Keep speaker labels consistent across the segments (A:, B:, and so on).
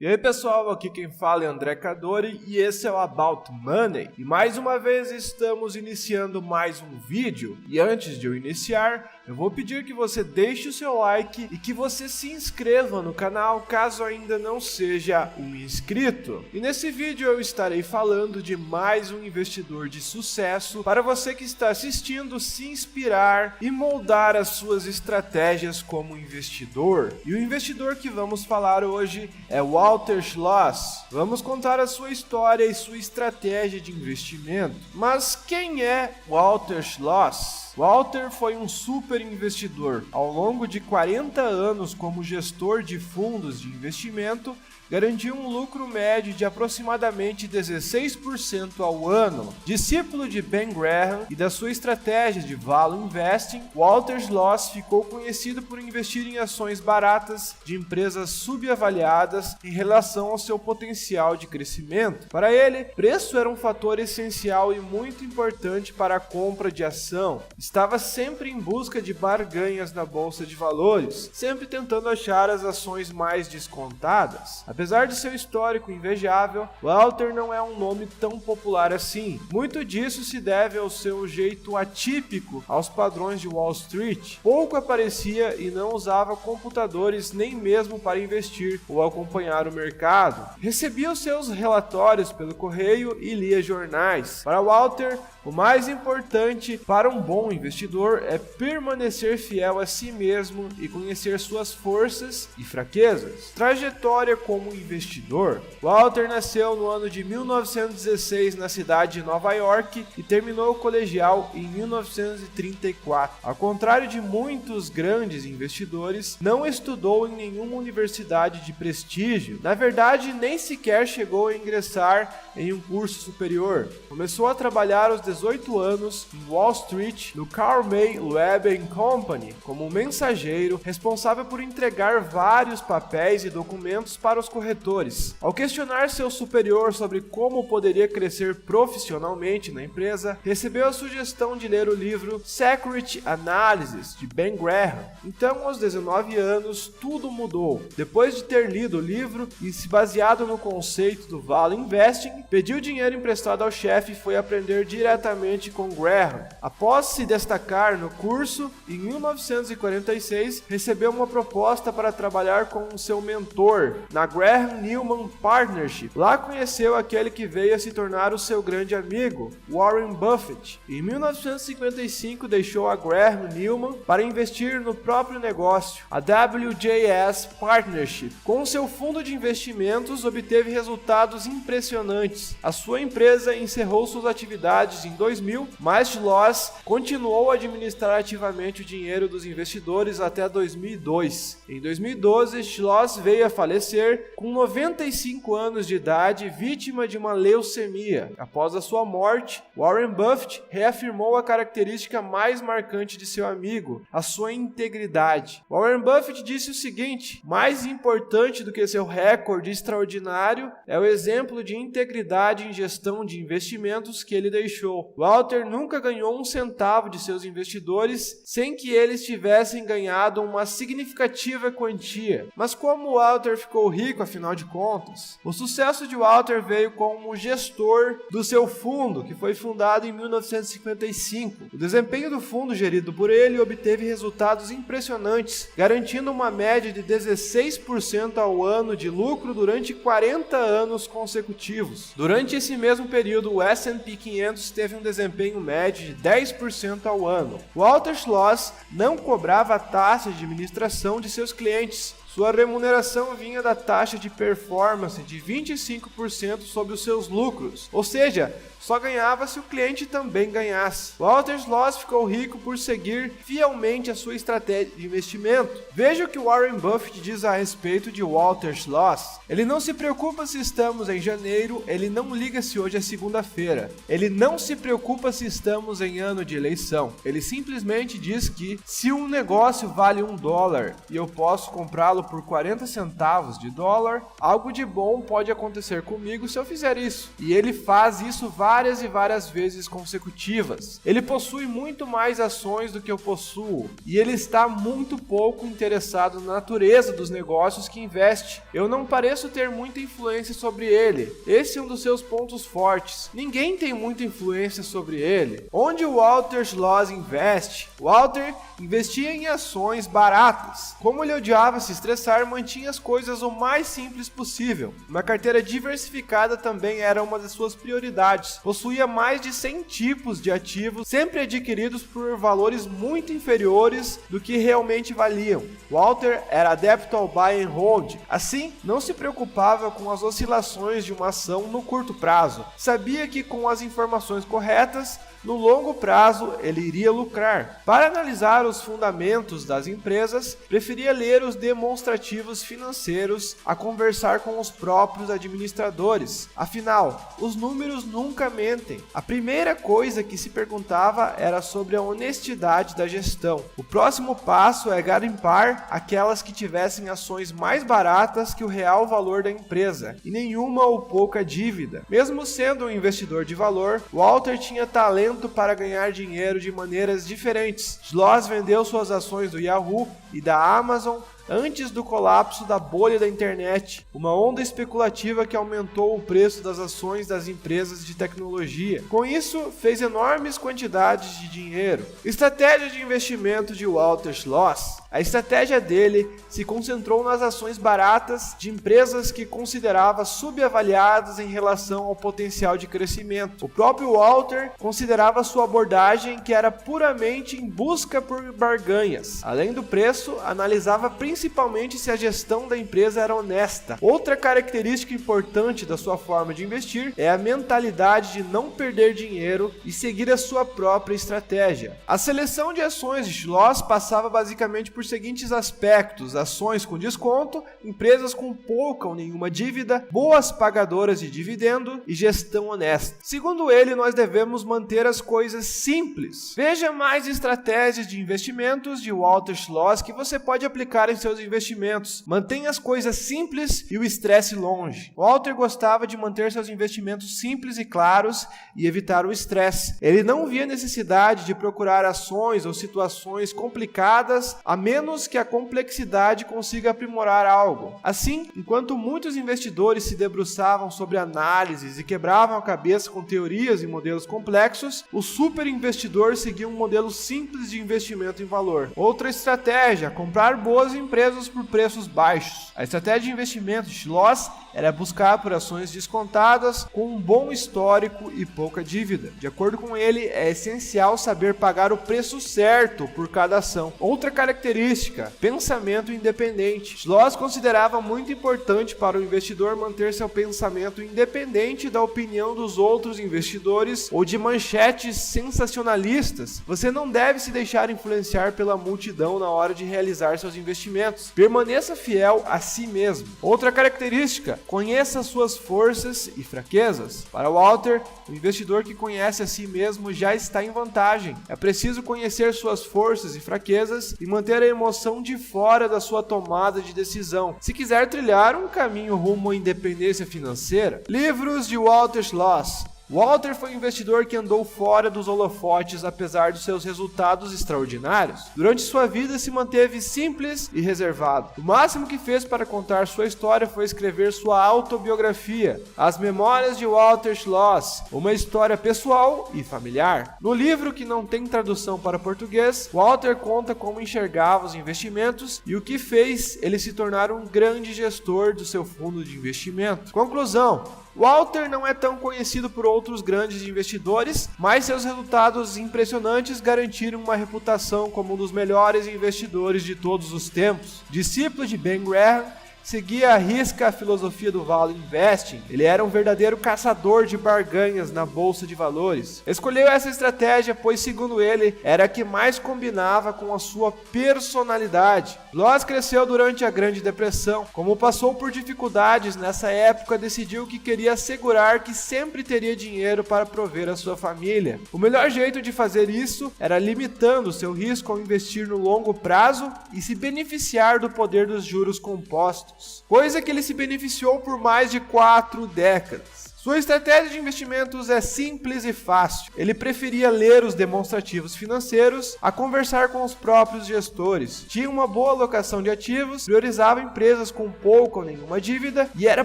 A: E aí pessoal, aqui quem fala é André Cadori e esse é o About Money. E mais uma vez estamos iniciando mais um vídeo. E antes de eu iniciar, eu vou pedir que você deixe o seu like e que você se inscreva no canal caso ainda não seja um inscrito. E nesse vídeo eu estarei falando de mais um investidor de sucesso para você que está assistindo se inspirar e moldar as suas estratégias como investidor. E o investidor que vamos falar hoje é Walter Schloss. Vamos contar a sua história e sua estratégia de investimento. Mas quem é Walter Schloss? Walter foi um super investidor. Ao longo de 40 anos como gestor de fundos de investimento, garantiu um lucro médio de aproximadamente 16% ao ano. Discípulo de Ben Graham e da sua estratégia de Value Investing, Walter Schloss ficou conhecido por investir em ações baratas de empresas subavaliadas em relação ao seu potencial de crescimento. Para ele, preço era um fator essencial e muito importante para a compra de ação. Estava sempre em busca de barganhas na bolsa de valores, sempre tentando achar as ações mais descontadas. Apesar de seu histórico invejável, Walter não é um nome tão popular assim. Muito disso se deve ao seu jeito atípico aos padrões de Wall Street. Pouco aparecia e não usava computadores nem mesmo para investir ou acompanhar o mercado. Recebia os seus relatórios pelo correio e lia jornais. Para Walter, o mais importante para um bom investidor é permanecer fiel a si mesmo e conhecer suas forças e fraquezas. Trajetória como investidor. Walter nasceu no ano de 1916 na cidade de Nova York e terminou o colegial em 1934. Ao contrário de muitos grandes investidores, não estudou em nenhuma universidade de prestígio. Na verdade, nem sequer chegou a ingressar em um curso superior. Começou a trabalhar aos 18 anos em Wall Street, no Carl May Webb Company, como um mensageiro responsável por entregar vários papéis e documentos para os corretores. Ao questionar seu superior sobre como poderia crescer profissionalmente na empresa, recebeu a sugestão de ler o livro Security Analysis, de Ben Graham. Então, aos 19 anos, tudo mudou. Depois de ter lido o livro e se baseado no conceito do Value Investing, pediu dinheiro emprestado ao chefe e foi aprender diretamente com Graham. Após se destacar no curso, em 1946, recebeu uma proposta para trabalhar com seu mentor na Graham Newman Partnership. Lá conheceu aquele que veio a se tornar o seu grande amigo, Warren Buffett. Em 1955, deixou a Graham Newman para investir no próprio negócio, a WJS Partnership. Com seu fundo de investimentos, obteve resultados impressionantes. A sua empresa encerrou suas atividades em 2000, mas Schloss continuou a administrar ativamente o dinheiro dos investidores até 2002. Em 2012, Schloss veio a falecer com 95 anos de idade, vítima de uma leucemia. Após a sua morte, Warren Buffett reafirmou a característica mais marcante de seu amigo, a sua integridade. Warren Buffett disse o seguinte: mais importante do que seu recorde extraordinário é o exemplo de integridade em gestão de investimentos que ele deixou. Walter nunca ganhou um centavo de seus investidores sem que eles tivessem ganhado uma significativa quantia. Mas como Walter ficou rico, afinal de contas? O sucesso de Walter veio como gestor do seu fundo, que foi fundado em 1955. O desempenho do fundo gerido por ele obteve resultados impressionantes, garantindo uma média de 16% ao ano de lucro durante 40 anos consecutivos. Durante esse mesmo período, o S&P 500 teve um desempenho médio de 10% ao ano. Walter Schloss não cobrava taxa de administração de seus clientes. Sua remuneração vinha da taxa de performance de 25% sobre os seus lucros, ou seja, só ganhava se o cliente também ganhasse. Walter Schloss ficou rico por seguir fielmente a sua estratégia de investimento. Veja o que Warren Buffett diz a respeito de Walter Schloss. Ele não se preocupa se estamos em janeiro, ele não liga se hoje é segunda-feira. Ele não se preocupa se estamos em ano de eleição. Ele simplesmente diz que se um negócio vale $1 e eu posso comprá-lo comprá-lo por 40 centavos de dólar, algo de bom pode acontecer comigo se eu fizer isso. E ele faz isso várias e várias vezes consecutivas. Ele possui muito mais ações do que eu possuo, e ele está muito pouco interessado na natureza dos negócios que investe. Eu não pareço ter muita influência sobre ele. Esse é um dos seus pontos fortes. Ninguém tem muita influência sobre ele. Onde o Walter Schloss investe? Walter investia em ações baratas. Como ele odiava se estressar, mantinha as coisas o mais simples possível. Uma carteira diversificada também era uma das suas prioridades. Possuía mais de 100 tipos de ativos, sempre adquiridos por valores muito inferiores do que realmente valiam. Walter era adepto ao buy and hold. Assim, não se preocupava com as oscilações de uma ação no curto prazo. Sabia que com as informações corretas, no longo prazo, ele iria lucrar. Para analisar os fundamentos das empresas, preferia ler os demonstrativos financeiros a conversar com os próprios administradores. Afinal, os números nunca mentem. A primeira coisa que se perguntava era sobre a honestidade da gestão. O próximo passo é garimpar aquelas que tivessem ações mais baratas que o real valor da empresa e nenhuma ou pouca dívida. Mesmo sendo um investidor de valor, Walter tinha talento para ganhar dinheiro de maneiras diferentes. Schloss vendeu suas ações do Yahoo e da Amazon antes do colapso da bolha da internet, uma onda especulativa que aumentou o preço das ações das empresas de tecnologia. Com isso, fez enormes quantidades de dinheiro. Estratégia de investimento de Walter Schloss. A estratégia dele se concentrou nas ações baratas de empresas que considerava subavaliadas em relação ao potencial de crescimento. O próprio Walter considerava sua abordagem que era puramente em busca por barganhas. Além do preço, analisava principalmente se a gestão da empresa era honesta. Outra característica importante da sua forma de investir é a mentalidade de não perder dinheiro e seguir a sua própria estratégia. A seleção de ações de Schloss passava basicamente por seguintes aspectos: ações com desconto, empresas com pouca ou nenhuma dívida, boas pagadoras de dividendo e gestão honesta. Segundo ele, nós devemos manter as coisas simples. Veja mais estratégias de investimentos de Walter Schloss que você pode aplicar em seus investimentos. Mantenha as coisas simples e o estresse longe. Walter gostava de manter seus investimentos simples e claros e evitar o estresse. Ele não via necessidade de procurar ações ou situações complicadas, a menos que a complexidade consiga aprimorar algo. Assim, enquanto muitos investidores se debruçavam sobre análises e quebravam a cabeça com teorias e modelos complexos, o super investidor seguia um modelo simples de investimento em valor. Outra estratégia: comprar boas empresas por preços baixos. A estratégia de investimento de Schloss era buscar por ações descontadas com um bom histórico e pouca dívida. De acordo com ele, é essencial saber pagar o preço certo por cada ação. Outra característica: pensamento independente. Schloss considerava muito importante para o investidor manter seu pensamento independente da opinião dos outros investidores ou de manchetes sensacionalistas. Você não deve se deixar influenciar pela multidão na hora de realizar seus investimentos. Permaneça fiel a si mesmo. Outra característica: conheça suas forças e fraquezas. Para Walter, o investidor que conhece a si mesmo já está em vantagem. É preciso conhecer suas forças e fraquezas e manter a emoção de fora da sua tomada de decisão, se quiser trilhar um caminho rumo à independência financeira. Livros de Walter Schloss. Walter foi um investidor que andou fora dos holofotes apesar dos seus resultados extraordinários. Durante sua vida se manteve simples e reservado. O máximo que fez para contar sua história foi escrever sua autobiografia, As Memórias de Walter Schloss, uma história pessoal e familiar. No livro, que não tem tradução para português, Walter conta como enxergava os investimentos e o que fez ele se tornar um grande gestor do seu fundo de investimento. Conclusão: Walter não é tão conhecido por outros grandes investidores, mas seus resultados impressionantes garantiram uma reputação como um dos melhores investidores de todos os tempos. Discípulo de Ben Graham, seguia à risca a filosofia do Value Investing. Ele era um verdadeiro caçador de barganhas na bolsa de valores. Escolheu essa estratégia pois, segundo ele, era a que mais combinava com a sua personalidade. Loss cresceu durante a Grande Depressão. Como passou por dificuldades nessa época, decidiu que queria assegurar que sempre teria dinheiro para prover a sua família. O melhor jeito de fazer isso era limitando seu risco ao investir no longo prazo e se beneficiar do poder dos juros compostos, coisa que ele se beneficiou por mais de 4 décadas. Sua estratégia de investimentos é simples e fácil. Ele preferia ler os demonstrativos financeiros a conversar com os próprios gestores. Tinha uma boa alocação de ativos, priorizava empresas com pouca ou nenhuma dívida e era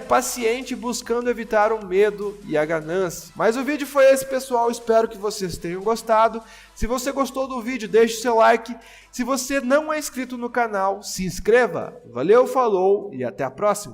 A: paciente buscando evitar o medo e a ganância. Mas o vídeo foi esse, pessoal. Espero que vocês tenham gostado. Se você gostou do vídeo, deixe seu like. Se você não é inscrito no canal, se inscreva. Valeu, falou e até a próxima.